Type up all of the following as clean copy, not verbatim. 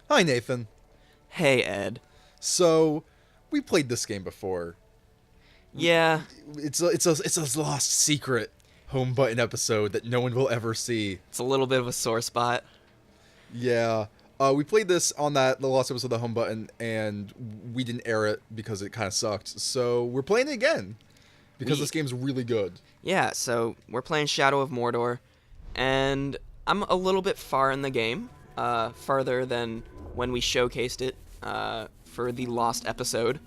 Hi, Nathan. Hey, Ed. So, we played this game before. Yeah, It's a lost secret home button episode that no one will ever see. it's a little bit of a sore spot. Yeah. We played this on the last episode of the home button, and we didn't air it because it kind of sucked. So we're playing it again because We, this game's really good. yeah, so we're playing Shadow of Mordor, and I'm a little bit far in the game, farther than when we showcased it for the Lost episode.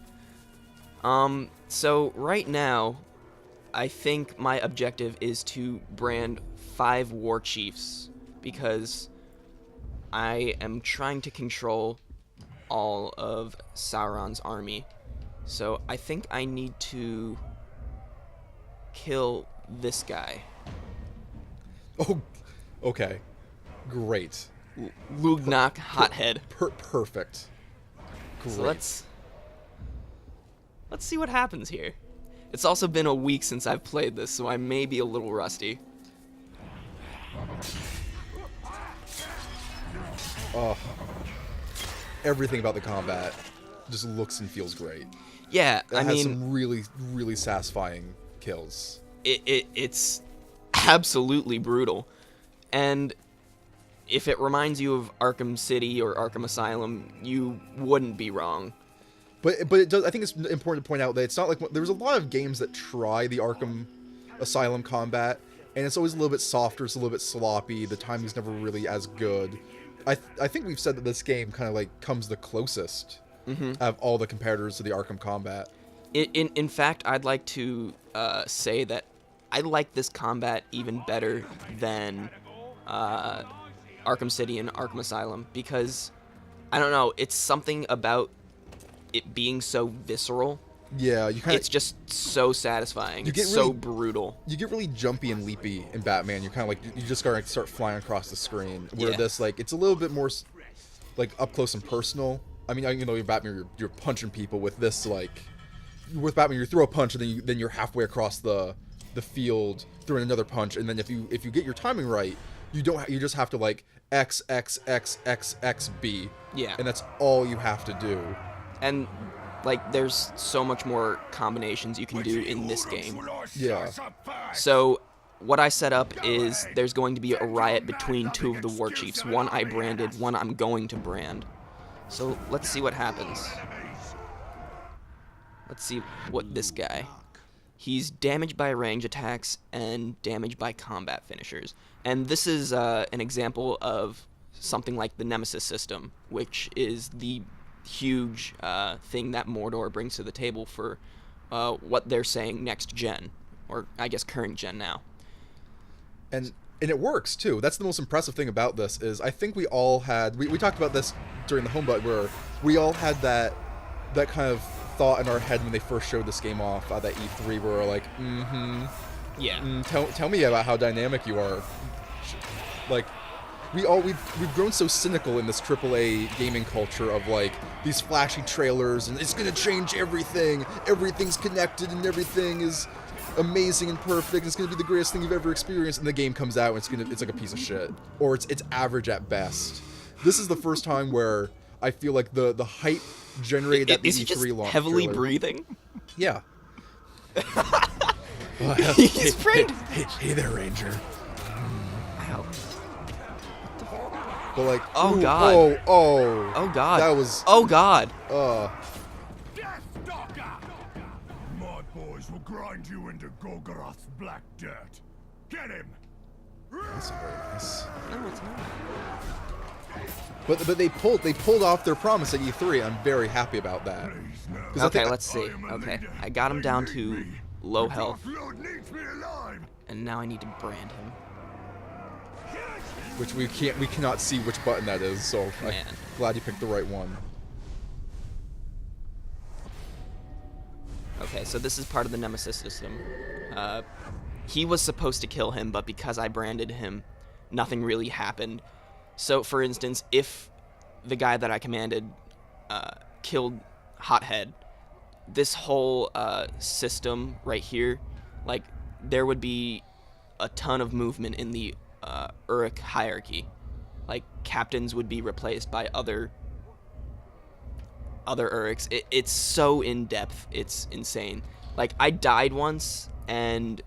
So right now, I think my objective is to brand 5 war chiefs, because I am trying to control all of Sauron's army. So I think I need to kill this guy. Oh, okay, great, Lugnak Hothead. perfect, great. So let's see what happens here. It's also been a week since I've played this, so I may be a little rusty. Oh, everything about the combat just looks and feels great. Yeah, It I has mean, some really satisfying kills. it's absolutely brutal. And if it reminds you of Arkham City or Arkham Asylum, you wouldn't be wrong. But it does. I think it's important to point out that it's not like there's a lot of games that try the Arkham Asylum combat, and it's always a little bit softer. It's a little bit sloppy. The timing's never really as good. I think we've said that this game kind of like comes the closest of all the comparators to the Arkham combat. In fact, I'd like to say that I like this combat even better than Arkham City and Arkham Asylum, because, I don't know, it's something about it being so visceral. Yeah, you kind It's of just so satisfying. You It's get so really- brutal. you get really jumpy and leapy in Batman. You're kind of like you just gotta start flying across the screen. Where Yeah. this like it's a little bit more like up close and personal. I mean, you know, you're Batman, you're punching people. With this, like with Batman, you throw a punch and then you're halfway across the field throwing another punch, and then if you get your timing right, you just have to like X X X X X B. Yeah. And that's all you have to do. And, like, there's so much more combinations you can do in this game. Yeah. So, what I set up is there's going to be a riot between 2 of the war chiefs. One I branded, one I'm going to brand. So, let's see what happens. Let's see what this guy. He's damaged by range attacks and damaged by combat finishers. And this is an example of something like the Nemesis system, which is the huge thing that Mordor brings to the table for what they're saying next gen, or I guess current gen now. And it works too. That's the most impressive thing about this is I think we all had we talked about this during the home button where we all had that kind of thought in our head when they first showed this game off at that E3 where we're like, Yeah. tell me about how dynamic you are. Like we've grown so cynical in this AAA gaming culture of like these flashy trailers and it's gonna change everything. Everything's connected and everything is amazing and perfect. It's gonna be the greatest thing you've ever experienced. And the game comes out and it's like a piece of shit, or it's average at best. This is the first time where I feel like the hype generated at the Is he just E3 launch. heavily trailer. breathing? Yeah. He's afraid. Hey there, Ranger. Ow. But like, Oh, ooh, God. oh, Oh god. That was, Oh god. My boys will grind you into Golgoroth's black dirt. Get him! That's very nice. No, it's not. But they pulled off their promise at E3. I'm very happy about that. Please no. 'Cause I Okay, think- let's see. I am a Okay, leader. I got him They down need to me. low The health, Dark Lord needs me alive. and now I need to brand him. Which we cannot see which button that is. So I'm Man. glad you picked the right one. Okay, so this is part of the Nemesis system. He was supposed to kill him, but because I branded him, nothing really happened. So, for instance, if the guy that I commanded killed Hothead, this whole system right here, like, there would be a ton of movement in the Uruk hierarchy. Like, captains would be replaced by other other Uruks. It's so in depth. It's insane. Like, I died once, and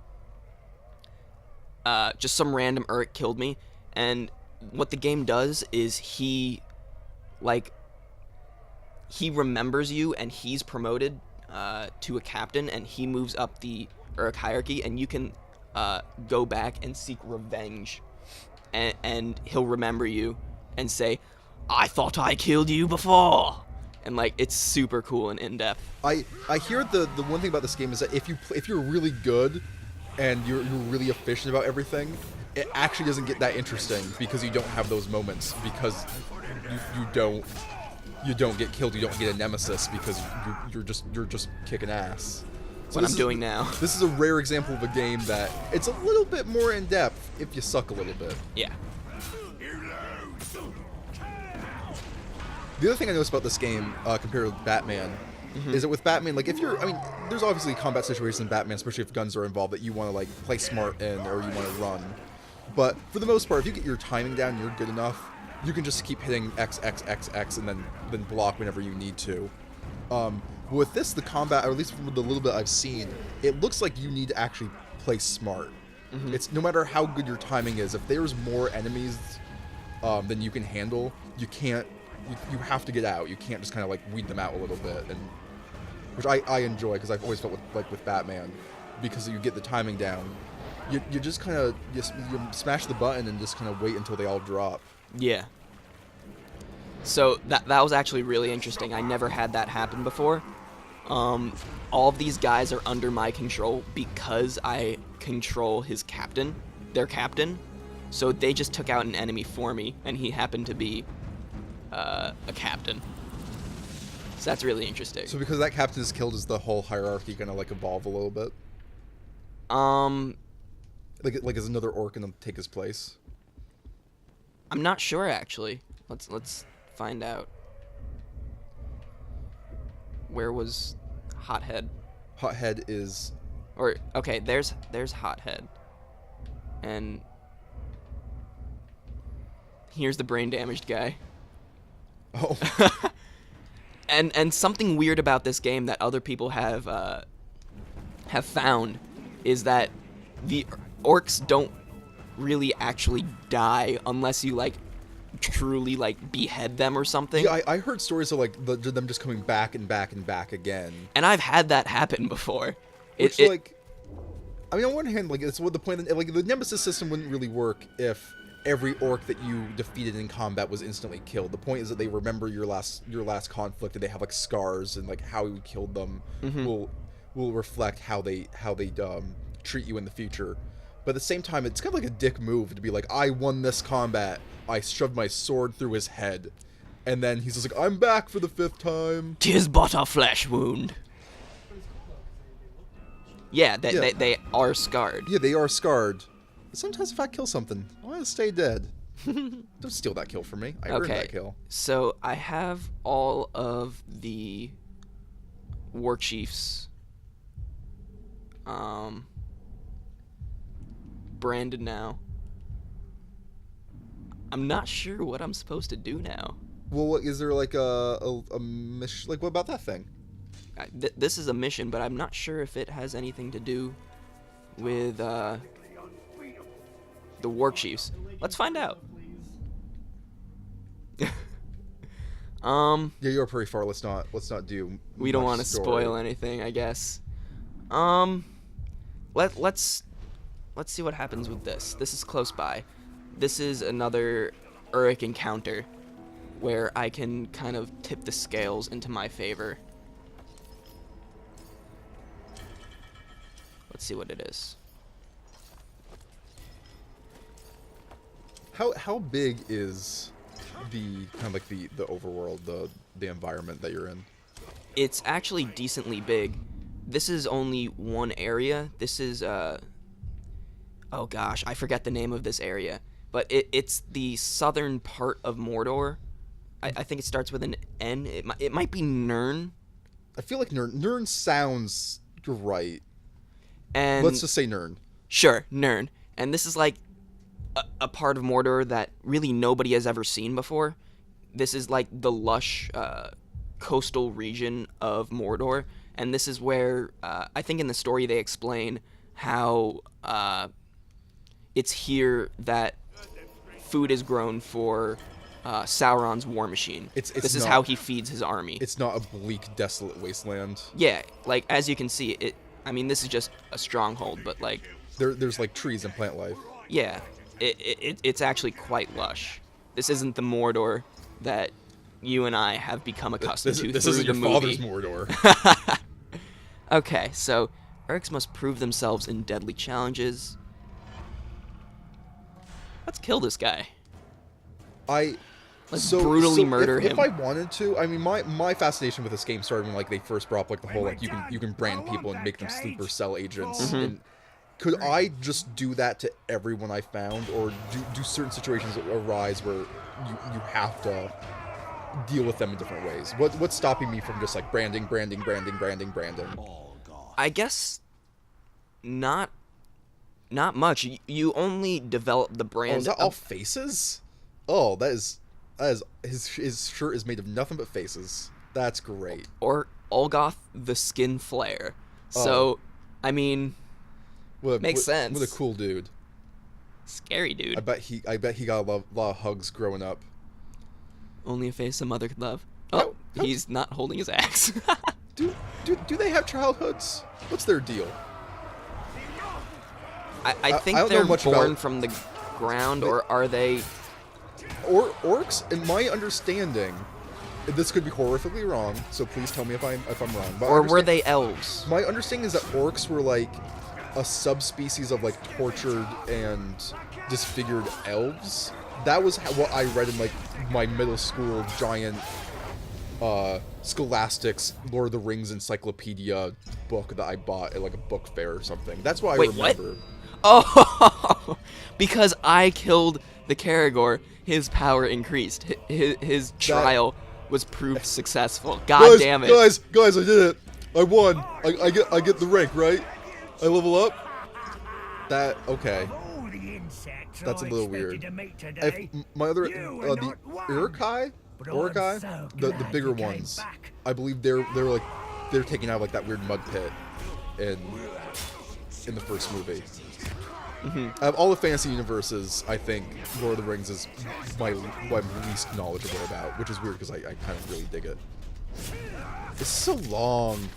just some random Uruk killed me. And what the game does is he remembers you, and he's promoted to a captain, and he moves up the Uruk hierarchy, and you can go back and seek revenge, and he'll remember you and say, I thought I killed you before. And like, it's super cool and in depth. I hear the one thing about this game is that if you're really good and you're really efficient about everything, it actually doesn't get that interesting because you don't have those moments, because you don't get killed, you don't get a nemesis, because you're just kicking ass. So what I'm doing now. This is a rare example of a game that it's a little bit more in depth if you suck a little bit. Yeah. The other thing I noticed about this game compared with Batman is that with Batman, like, there's obviously combat situations in Batman, especially if guns are involved, that you want to like play smart in, or you want to run. But for the most part, if you get your timing down, you're good enough. You can just keep hitting X, X, X, X, and then block whenever you need to. With this, the combat, or at least from the little bit I've seen, it looks like you need to actually play smart. It's no matter how good your timing is, if there's more enemies than you can handle, you can't. You have to get out. You can't just kind of like weed them out a little bit, and which I enjoy, because I've always felt with Batman, because you get the timing down. You just kind of you smash the button and just kind of wait until they all drop. Yeah. So that was actually really interesting. I never had that happen before. All of these guys are under my control because I control their captain. So they just took out an enemy for me, and he happened to be a captain. So that's really interesting. So because that captain is killed, is the whole hierarchy gonna like evolve a little bit? Like is another orc gonna take his place? I'm not sure, actually. Let's find out. Where was Hothead? Hothead is... Or, okay, there's Hothead. And here's the brain damaged guy. Oh. And something weird about this game that other people have found is that the orcs don't really actually die unless you like truly like behead them or something. Yeah, I heard stories of like them just coming back and back and back again. And I've had that happen before. Which like, I mean, on one hand, like, it's what the point, like, the Nemesis system wouldn't really work if every orc that you defeated in combat was instantly killed. The point is that they remember your last conflict, and they have like scars, and like how you killed them will reflect how they treat you in the future. But at the same time, it's kind of like a dick move to be like, I won this combat, I shoved my sword through his head, and then he's just like, I'm back for the 5th time. 'Tis but a flesh wound. Yeah, they are scarred. Yeah, they are scarred. But sometimes if I kill something, I want to stay dead. Don't steal that kill from me. I earned that kill. So I have all of the war chiefs branded now. I'm not sure what I'm supposed to do now. Well, what, is there like a mission? Like, what about that thing? This is a mission, but I'm not sure if it has anything to do with the war chiefs. Let's find out. Yeah, you're pretty far. Let's not do. We don't want to spoil anything, I guess. Let's see what happens with this. This is close by. This is another Uruk encounter where I can kind of tip the scales into my favor. Let's see what it is. How big is the kind of like the overworld, the environment that you're in? It's actually decently big. This is only one area. This is oh gosh, I forget the name of this area, but it's the southern part of Mordor. I think it starts with an N. It might be Nirn. I feel like Nirn. Nirn sounds right. And let's just say Nirn. Sure, Nirn. And this is like a part of Mordor that really nobody has ever seen before. This is like the lush coastal region of Mordor, and this is where I think in the story they explain how it's here that food is grown for Sauron's war machine. This is how he feeds his army. It's not a bleak, desolate wasteland. Yeah, like as you can see, this is just a stronghold, but like there's like trees and plant life. yeah, it's actually quite lush. This isn't the Mordor that you and I have become accustomed to. This through isn't the your father's movie. Mordor. Okay, so Orcs must prove themselves in deadly challenges. Let's kill this guy. Let's brutally murder him. If I wanted to, I mean, my fascination with this game started when like they first brought up like the whole like you can brand people and make them sleeper cell agents. Mm-hmm. And could I just do that to everyone I found, or do certain situations arise where you have to deal with them in different ways? What's stopping me from just like branding? I guess not much. You only develop the brand. Oh, is that all faces? Oh, that is his shirt is made of nothing but faces. That's great. Or Olgoth the Skin Flare. So, I mean, makes sense. What a cool dude. Scary dude. I bet he got a lot of hugs growing up. Only a face a mother could love. No, Oh, he's not holding his axe. Do they have childhoods? What's their deal? I think I don't know they're much born about- from the ground, or are they? Orcs, in my understanding, this could be horrifically wrong, so please tell me if I'm wrong. But Or were they elves? My understanding is that orcs were like a subspecies of like tortured and disfigured elves. That was what I read in like my middle school giant Scholastics Lord of the Rings encyclopedia book that I bought at like a book fair or something. That's what I remember. What? Oh, because I killed the Caragor, his power increased. His trial was proved successful. God damn it! Guys, I did it! I won! I get the rank, right? I level up? That, okay. That's a little weird. My other, the Urukai, the bigger ones, I believe they're taking out like that weird mud pit in the first movie. Mm-hmm. Out of all the fantasy universes, I think Lord of the Rings is what I'm least knowledgeable about, which is weird because I kind of really dig it. It's so long.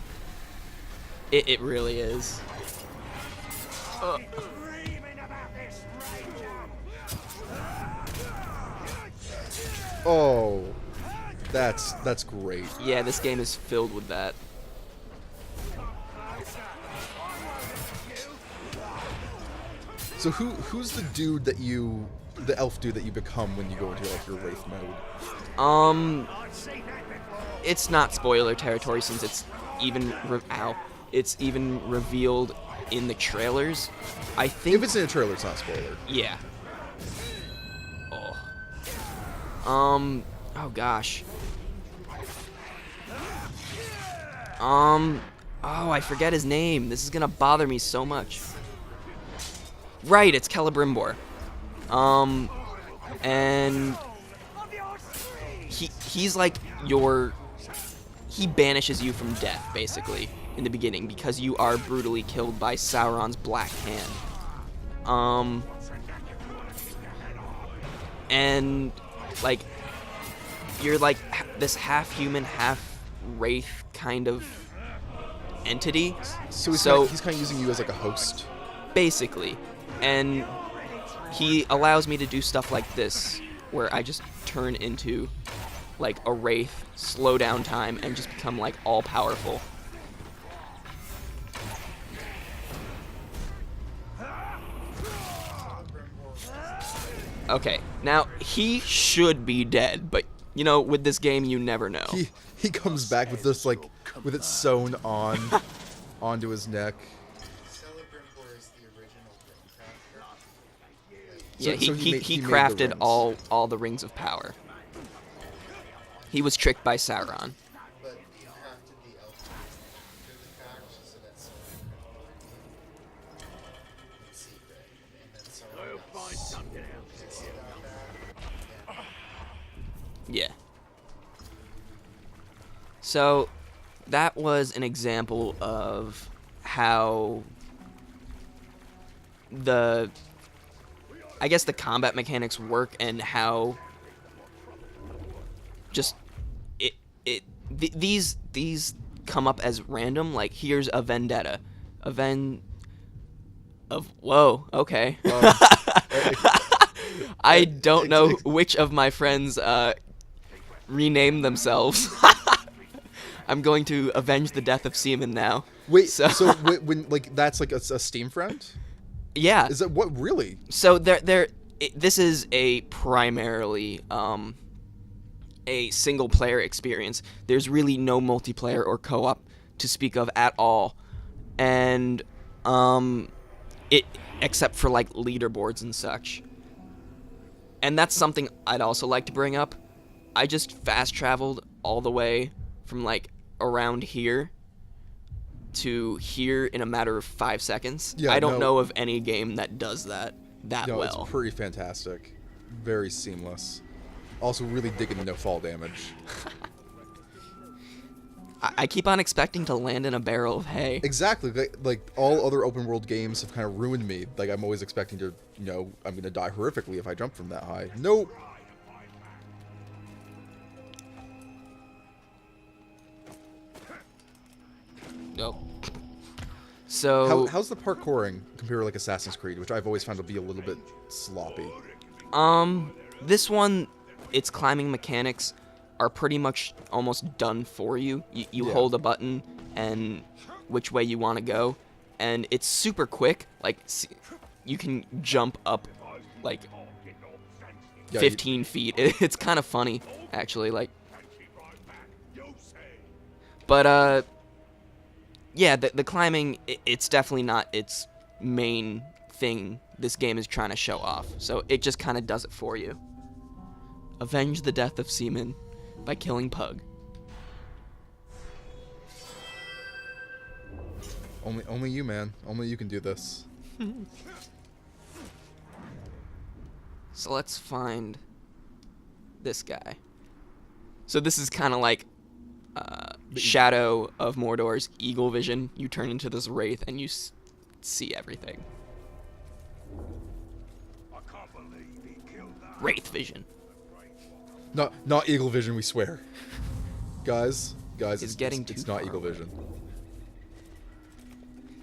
It really is. Oh, that's great. Yeah, this game is filled with that. So who's the dude that the elf dude that you become when you go into like your wraith mode? It's not spoiler territory since it's even it's even revealed in the trailers. I think If it's in a trailer, it's not spoiler. yeah. Oh. Oh gosh. Oh, I forget his name. This is gonna bother me so much. Right, it's Celebrimbor. And he's like he banishes you from death, basically, in the beginning, because you are brutally killed by Sauron's Black Hand. And, like, you're like this half-human, half-wraith kind of entity. So he's kind of using you as like a host. Basically. And he allows me to do stuff like this, where I just turn into like a wraith, slow down time, and just become like all powerful. Okay, now he should be dead, but you know, with this game you never know. He comes back with this like with it sewn on onto his neck. Yeah, So he made the crafted rings. all the rings of power. He was tricked by Sauron. But you have to be elf to do the fact so that's secret. And then someone else picks it up. Yeah. So that was an example of how I guess the combat mechanics work and how just these come up as random. Like, here's a vendetta, whoa, okay. I don't know which of my friends renamed themselves. I'm going to avenge the death of Seaman now. Wait, so when like that's like a Steam friend? Yeah. Is that what really? So this is a primarily a single player experience. There's really no multiplayer or co-op to speak of at all, and it except for like leaderboards and such. And that's something I'd also like to bring up. I just fast traveled all the way from like around here to here in a matter of 5 seconds. Yeah, I don't know of any game that does that No, well. it's pretty fantastic. Very seamless. Also really digging the no fall damage. I keep on expecting to land in a barrel of hay. Exactly. Like all other open world games have kind of ruined me. Like I'm always expecting to, I'm going to die horrifically if I jump from that high. Nope. Nope. So How's the parkouring compared to like Assassin's Creed, which I've always found to be a little bit sloppy? this one, its climbing mechanics are pretty much almost done for you. You Yeah. hold a button and which way you want to go, and it's super quick. Like, you can jump up like Yeah, 15 feet. It's kind of funny, actually. Like, but yeah, the climbing, it's definitely not its main thing this game is trying to show off. So it just kind of does it for you. Avenge the death of Seaman by killing Pug. Only you, man. Only you can do this. So let's find this guy. So this is kind of like Shadow of Mordor's Eagle Vision. You turn into this wraith and you see everything. Wraith Vision. Not Eagle Vision, we swear. Guys, It's getting it's too not far Eagle away. Vision.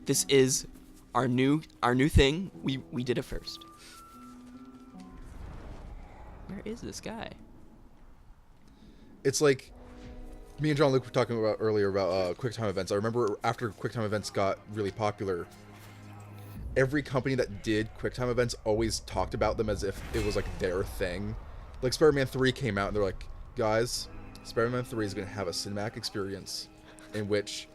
This is our new thing. We did it first. Where is this guy? It's like me and John Luke were talking about earlier about QuickTime events. I remember after QuickTime events got really popular, every company that did QuickTime events always talked about them as if it was like their thing. Like Spider-Man 3 came out and they're like, guys, Spider-Man 3 is going to have a cinematic experience in which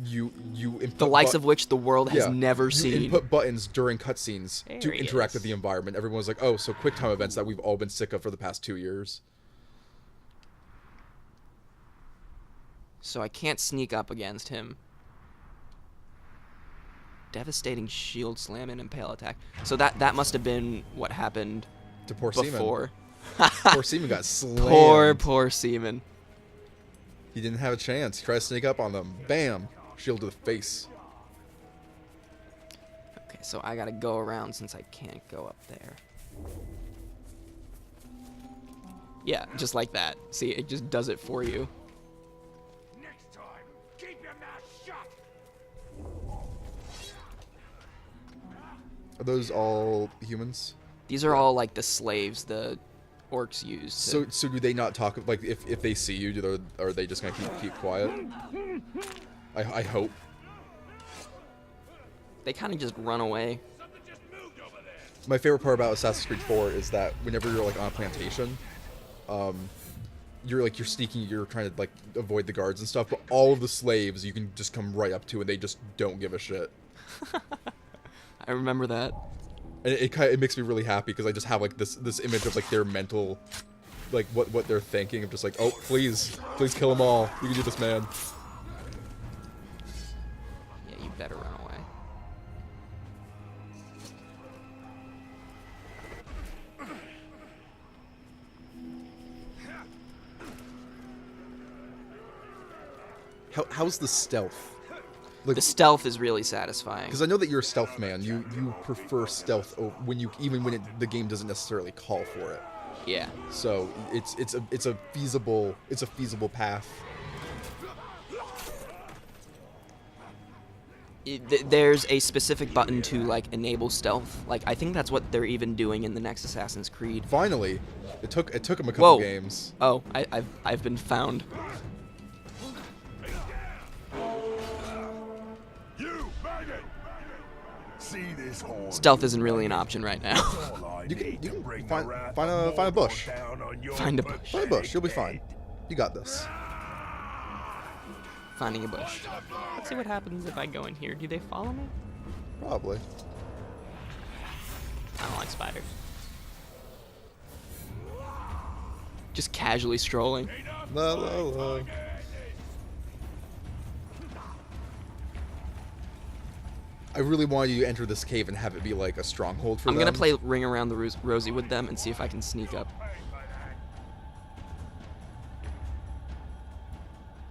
you input The likes of which the world has never you seen. input buttons during cutscenes to There he interact is. with the environment. Everyone's like, oh, so QuickTime events that we've all been sick of for the past 2 years. So I can't sneak up against him. Devastating shield slam and impale attack. So that must have been what happened To poor Seaman. before. Poor Seaman got slammed. Poor Seaman. He didn't have a chance. He tried to sneak up on them. Bam! Shield to the face. Okay, so I gotta go around since I can't go up there. Yeah, just like that. See, it just does it for you. Next time, keep your mouth shut. Are those all humans? These are all like the slaves the orcs use. So do they not talk, like, if they see you, are they just gonna keep quiet? I hope. They kind of just run away. My favorite part about Assassin's Creed 4 is that whenever you're like on a plantation, you're sneaking, you're trying to like avoid the guards and stuff, but all of the slaves you can just come right up to and they just don't give a shit. I remember that. And it makes me really happy because I just have like this image of like their mental, like what they're thinking of just like, oh, please kill them all. You can do this, man. Yeah, you better run away. how's the stealth? The stealth is really satisfying. Because I know that you're a stealth man. You prefer stealth even when the game doesn't necessarily call for it. Yeah. So it's a feasible path. There's a specific button to like enable stealth. Like I think that's what they're even doing in the next Assassin's Creed. Finally, it took them a couple Whoa. games. Oh, I've been found. You, maggot! See this horn? Stealth isn't really an option right now. All I You can need to bring find the wrath a of bush. Mordor down on your Find a bush. Find a bush. You'll be fine. You got this. Finding a bush. Let's see what happens if I go in here. Do they follow me? Probably. I don't like spiders. Just casually strolling. La la la. I really wanted you to enter this cave and have it be like a stronghold for I'm them. gonna play Ring Around the Rosie with them and see if I can sneak up.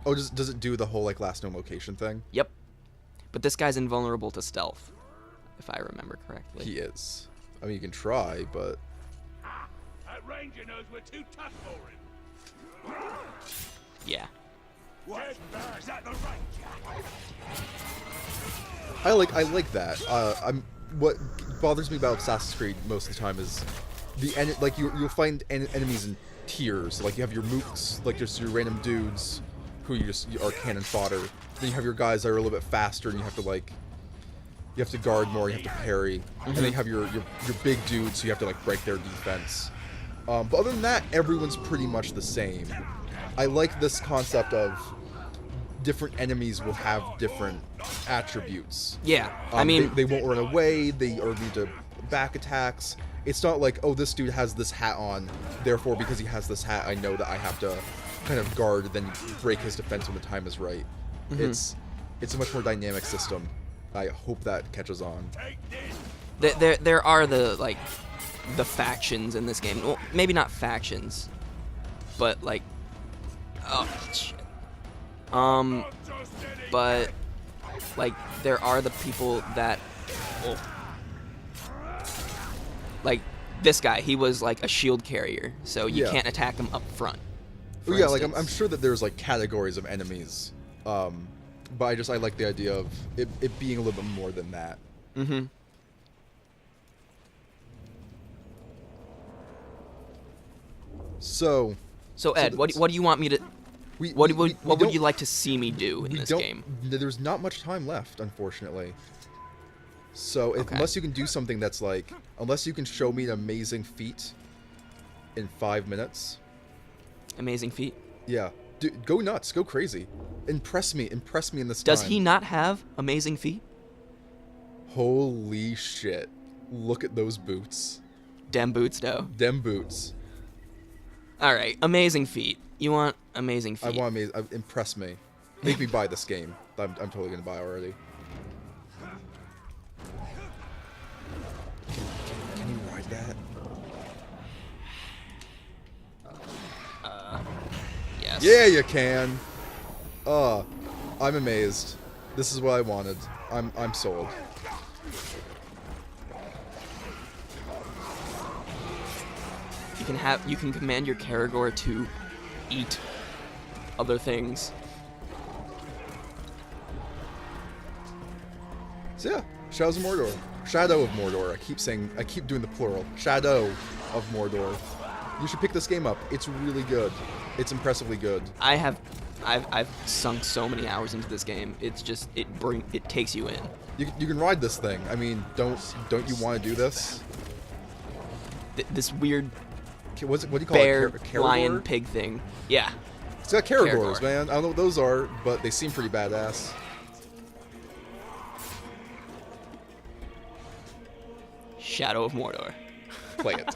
Oh, does it do the whole like last known location thing? Yep. But this guy's invulnerable to stealth, if I remember correctly. He is. I mean, you can try, but That ranger knows we're too tough for him. Yeah. What? Is that the ranger? I like that. What bothers me about Assassin's Creed most of the time is you'll find enemies in tiers. Like you have your mooks, like just your random dudes who you are cannon fodder. Then you have your guys that are a little bit faster, and you have to guard more. You have to parry, and then you have your big dudes, so you have to like break their defense. But other than that, everyone's pretty much the same. I like this concept of different enemies will have different attributes. Yeah. I mean, they won't run away. They are need to back attacks. It's not like, oh, this dude has this hat on, therefore because he has this hat, I know that I have to kind of guard, then break his defense when the time is right. It's a much more dynamic system. I hope that catches on. there are the factions in this game. Well, maybe not factions, but like, oh shit. But like there are the people that, like this guy. He was like a shield carrier, so you Yeah. can't attack him up front. for Yeah, like instance. I'm sure that there's like categories of enemies, but I like the idea of it being a little bit more than that. Mm-hmm. So Ed, what do you want me to? What would you like to see me do in this game? There's not much time left, unfortunately. So Okay. unless you can do something that's like, unless you can show me an amazing feat in 5 minutes, Amazing feat. yeah, dude, go nuts, go crazy, impress me in this Does time. he not have amazing feat? Holy shit! Look at those boots, Dem boots, though. them boots. All right, amazing feat. You want amazing I feat? want me, impress me, make me buy this game. I'm totally gonna buy already. Can you ride that? Yes. Yeah, you can. I'm amazed. This is what I wanted. I'm sold. You can command your Karagor to eat other things. So yeah, Shadows of Mordor. Shadow of Mordor. I keep doing the plural. Shadow of Mordor. You should pick this game up. It's really good. It's impressively good. I've sunk so many hours into this game. It's just it takes you in. You can ride this thing. I mean, don't you want to do this? This weird What do you call bear, it? Karagor? lion, pig thing. Yeah. It's got Karagors, Karagor. man. I don't know what those are, but they seem pretty badass. Shadow of Mordor. Play it.